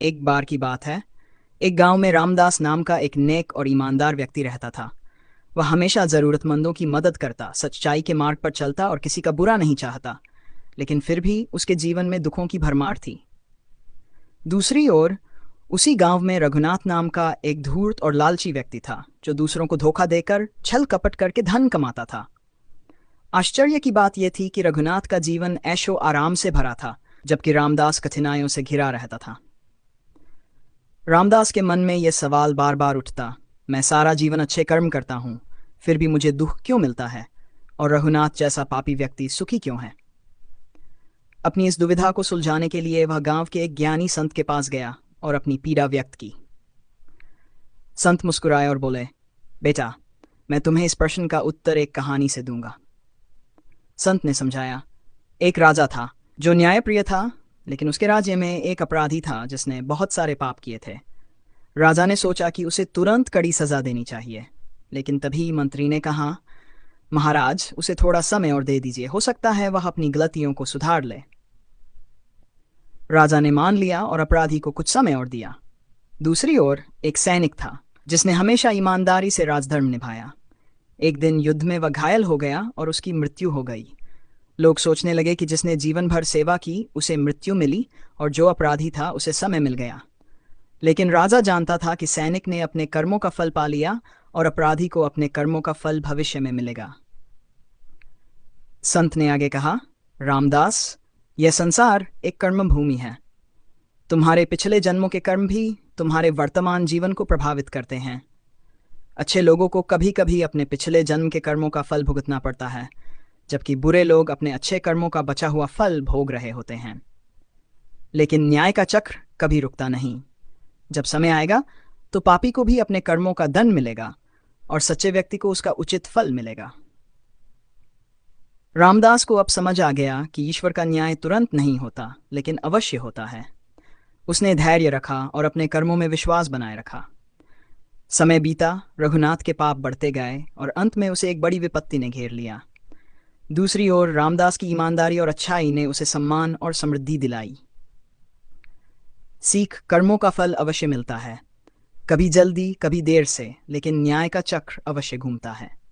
एक बार की बात है। एक गांव में रामदास नाम का एक नेक और ईमानदार व्यक्ति रहता था। वह हमेशा जरूरतमंदों की मदद करता, सच्चाई के मार्ग पर चलता और किसी का बुरा नहीं चाहता। लेकिन फिर भी उसके जीवन में दुखों की भरमार थी। दूसरी ओर उसी गांव में रघुनाथ नाम का एक धूर्त और लालची व्यक्ति था, जो दूसरों को धोखा देकर, छल कपट करके धन कमाता था। आश्चर्य की बात यह थी कि रघुनाथ का जीवन ऐशो आराम से भरा था, जबकि रामदास कठिनाइयों से घिरा रहता था। रामदास के मन में यह सवाल बार बार उठता, मैं सारा जीवन अच्छे कर्म करता हूँ, फिर भी मुझे दुख क्यों मिलता है? और रघुनाथ जैसा पापी व्यक्ति सुखी क्यों है? अपनी इस दुविधा को सुलझाने के लिए वह गांव के एक ज्ञानी संत के पास गया और अपनी पीड़ा व्यक्त की। संत मुस्कुराए और बोले, बेटा, मैं तुम्हें इस प्रश्न का उत्तर एक कहानी से दूंगा। संत ने समझाया, एक राजा था जो न्यायप्रिय था, लेकिन उसके राज्य में एक अपराधी था जिसने बहुत सारे पाप किए थे। राजा ने सोचा कि उसे तुरंत कड़ी सजा देनी चाहिए, लेकिन तभी मंत्री ने कहा, महाराज, उसे थोड़ा समय और दे दीजिए, हो सकता है वह अपनी गलतियों को सुधार ले। राजा ने मान लिया और अपराधी को कुछ समय और दिया। दूसरी ओर एक सैनिक था जिसने हमेशा ईमानदारी से राजधर्म निभाया। एक दिन युद्ध में वह घायल हो गया और उसकी मृत्यु हो गई। लोग सोचने लगे कि जिसने जीवन भर सेवा की उसे मृत्यु मिली, और जो अपराधी था उसे समय मिल गया। लेकिन राजा जानता था कि सैनिक ने अपने कर्मों का फल पा लिया और अपराधी को अपने कर्मों का फल भविष्य में मिलेगा। संत ने आगे कहा, रामदास, यह संसार एक कर्म भूमि है। तुम्हारे पिछले जन्मों के कर्म भी तुम्हारे वर्तमान जीवन को प्रभावित करते हैं। अच्छे लोगों को कभी कभी अपने पिछले जन्म के कर्मों का फल भुगतना पड़ता है, जबकि बुरे लोग अपने अच्छे कर्मों का बचा हुआ फल भोग रहे होते हैं। लेकिन न्याय का चक्र कभी रुकता नहीं। जब समय आएगा तो पापी को भी अपने कर्मों का दंड मिलेगा और सच्चे व्यक्ति को उसका उचित फल मिलेगा। रामदास को अब समझ आ गया कि ईश्वर का न्याय तुरंत नहीं होता, लेकिन अवश्य होता है। उसने धैर्य रखा और अपने कर्मों में विश्वास बनाए रखा। समय बीता, रघुनाथ के पाप बढ़ते गए और अंत में उसे एक बड़ी विपत्ति ने घेर लिया। दूसरी ओर रामदास की ईमानदारी और अच्छाई ने उसे सम्मान और समृद्धि दिलाई। सीख, कर्मों का फल अवश्य मिलता है, कभी जल्दी कभी देर से, लेकिन न्याय का चक्र अवश्य घूमता है।